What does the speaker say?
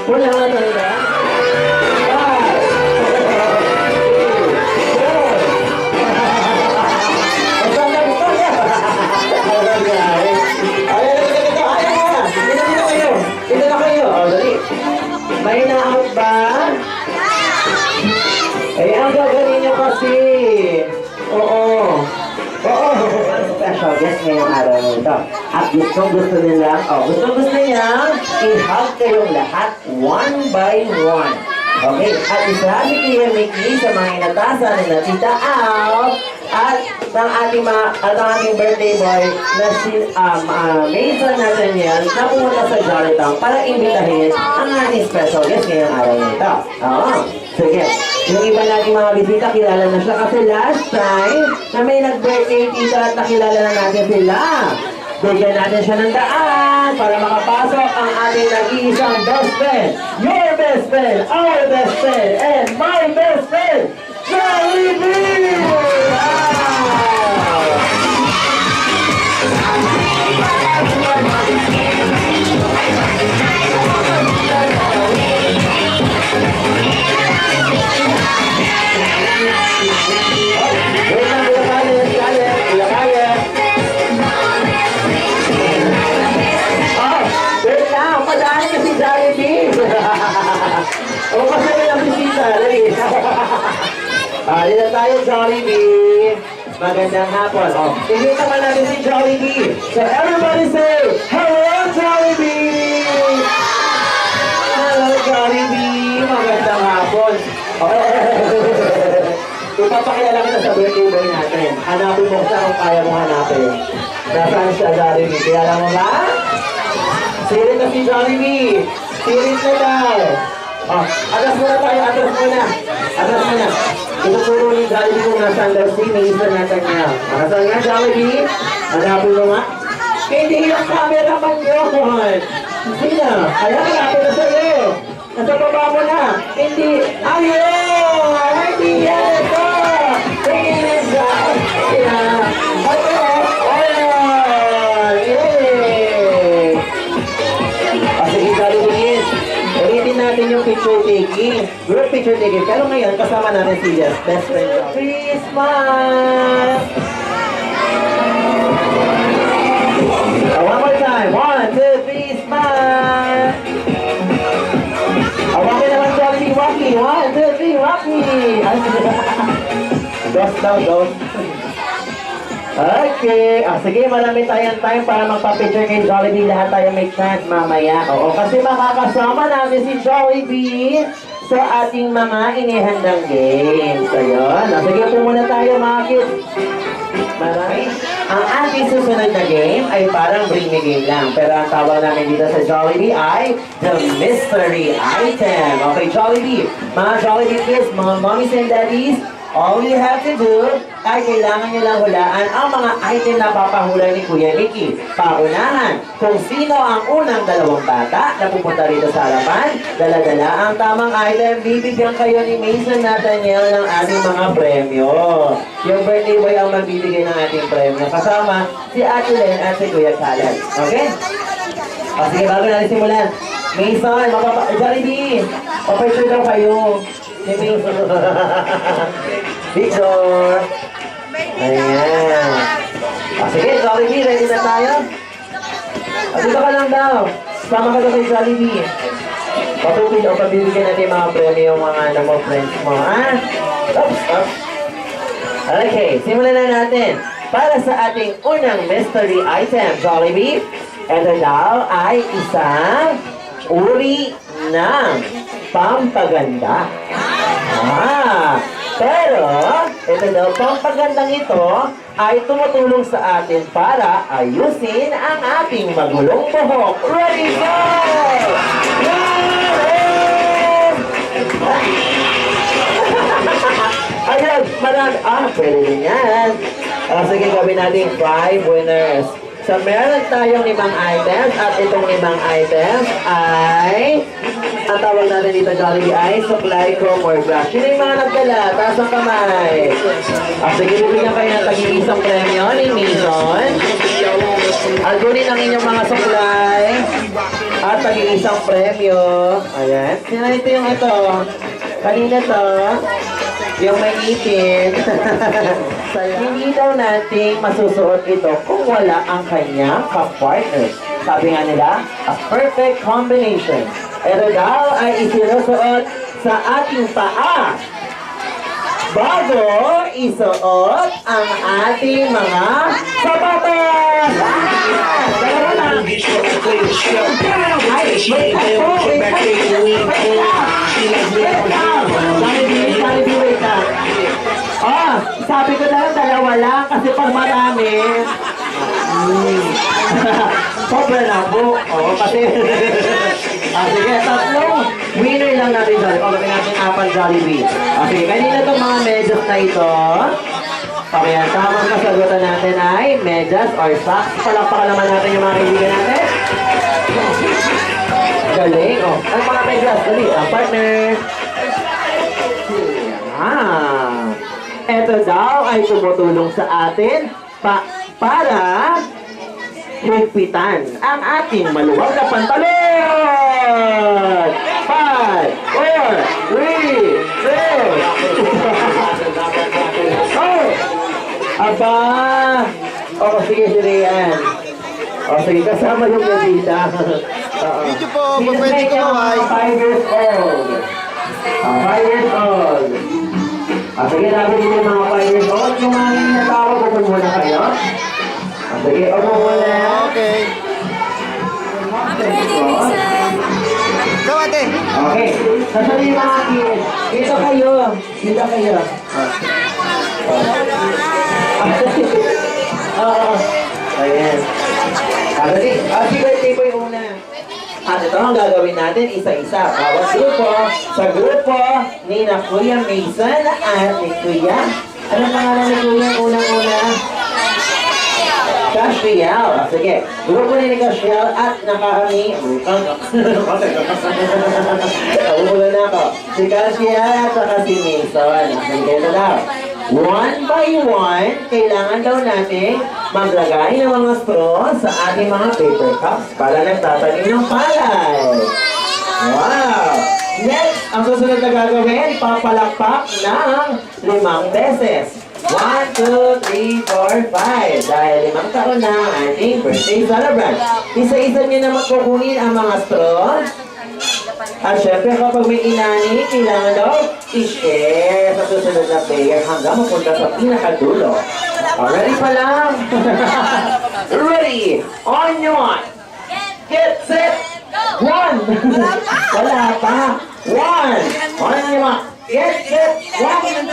Wala na talaga. May na-out ba? Eh, ang gagawin nyo kasi. Oo. Oo. Special guest ngayong araw nito. At gusto nilang, gusto nilang i-hug kayong lahat one by one. Okay? At isabi kayo Mickey sa mga inatasan nila Tita Al at ang ating birthday boy na si Mason Nathaniel na pumunta sa Jolly Town para imbitahin ang ating special guest ngayong araw nito. Oo. Sige. Yung iba nating mga bisita, kilala na siya kasi last time na may nag-birthday tita at nakilala na natin sila. Bigyan natin siya ng daan para makapasok ang ating nag-iisang best friend. Your best friend, our best friend, and my best friend, Jollibee! O kasi may nagsisita, dali. Dito tayo, Jollibee. Magandang hapon. Tingin naman natin si Jollibee. So everybody say, hello, Jollibee! Hello, Jollibee. Magandang hapon. Ipapakilala kita sa birthday boy natin. Hanapin mo sa kung kaya mo hanapin. Nasaan siya, Jollibee? Kaya mo ba? Sirit na si Jollibee. Sirit na daw. Atras muna tayo, atras muna. Atras muna. Ituturo ni Jollibee kung nasaan daw si Mason Nathaniel. Nasaan nga, Jollibee? Hanapin mo nga. Hindi yung cameraman yun. Sino? Kaya hanapin na sa'yo. Nasa baba mo na. Hindi. Ayun! Hindi yan ito! Tingin sa kaya. Ayun! Yay! Sige, Jollibee. Ulitin natin yung picture taking. Group picture taking. Pero ngayon, kasama natin si Jess, best friend. Christmas! One more time. 1, 2, 3, smile! Walkie naman, Jollibee. Walkie. 1, 2, 3, walkie! Dos daw, dos. Okay. Sige, marami tayong time para magpa-picture kay Jollibee. Lahat tayo may chance mamaya. Oo, kasi makakasama namin si Jollibee sa ating mga inihandang games. Ayun. Sige po muna tayo, mga kids. Marami. Ang ating susunod na game ay parang bring me game lang. Pero ang tawag namin dito sa Jollibee ay the mystery item. Okay, Jollibee. Mga Jollibee kids, mga mommies and daddies, all you have to do ay kailangan nyo lang hulaan ang mga item na papahula ni Kuya Mickey. Paunahan, kung sino ang unang dalawang bata na pupunta rito sa harapan, dala-dala ang tamang item, bibigyan kayo ni Mason Nathaniel ng ating mga premyo. Yung birthday boy ang magbibigay ng ating premyo. Kasama si Ate Len at si Kuya Kalan. Okay? Sige, bago natin simulan. Mason, Jollibee, papicture daw kayo. Victor! Ayan. Sige, Jollibee, ready na tayo? Dito ka lang daw. Sama ka daw kay Jollibee. Patupin o pabibigyan natin mga premyo yung mga friends mo, ha? Oops, oops. Okay, simulan na natin. Para sa ating unang mystery item, Jollibee, ito daw ay isang uri ng pampaganda. Pero, ito daw, pampagandang ito ay tumutulong sa atin para ayusin ang ating magulong buhok. Ready, go! Ayan, marami. Pwede rin yan. Sige, gawin natin 5 winners. So, meron tayong 5 items at itong 5 items ay ang tawag natin dito, Jollibee, ay supply comb or brush. Sino yung mga nagdala? Taas ang kamay. Sige, bibigyan kayo ng tag-iisang premyo ni Mason. Algunin ang inyong mga supply. At pag-iisang premyo. Ayan. Sino ito yung ito? Kanina to. Yung may ipin. Hindi daw nating masusuot ito kung wala ang kanyang ka-partner. Sabi nga nila, a perfect combination. Ito daw ay isinusuot sa ating paa bago isuot ang ating mga sapatos! Dalawa na! Ay, wait lang! Oh, sabi ko na lang dalawa lang kasi pag marami, sobra na po. Oo, kasi sige, tatlong winner lang natin dyan. Pagkakin natin apat Jollibee. Okay, kanina itong mga medyas na ito. Okay, ang tamang kasagutan natin ay medyas or socks. Palakpakan naman natin yung mga kaibigan natin. Galing. Oh, ano mga medyas? Dali, ang partner. Ito daw ay tumutulong sa atin para higpitan ang ating maluwag na pantalon! 5, 4, 3, 2, oh! Aba! O, sige, si Rian. O, sige, kasama yung Medita. Video po, kung pwede ko maway. 5 years old. 5 years old. Sige, labi dito yung mga 5 years old. Yung mga hindi na tao, bukod muna kayo. Sige, ako muna. Okay. Go, ate. Okay. Sasali yung mga kids. Dito kayo. Dito kayo. Oo. Ayan. Sige, happy birthday po yung una. At ito ang gagawin natin isa-isa. Bawat grupo, sa grupo ni na Kuya Mason at ni Kuya. Anong pangalan ni Kuya? Unang-una? Cashiel. Sige. Grupo ni Cashiel at nakakami. Nabubulan na ako. Si Cashiel at saka si Mason. Sige, ito daw. One by one, kailangan daw natin maglagay ng mga straw sa ating mga paper cups para nagtatanim ng palay. Wow! Next, ang susunod na gagawin, papalakpak ng 5 beses. 1, 2, 3, 4, 5. Dahil 5 taon na ang ating birthday celebrant. Isa-isa niyo na magkukunin ang mga straw. At syempre kapag may inani, kailangan daw i-share sa susunod na player hanggang mapunta sa pinakadulo. Ready pa lang? Ready! On your one! Get set! One! Wala pa! One! On your one! Get set! 1,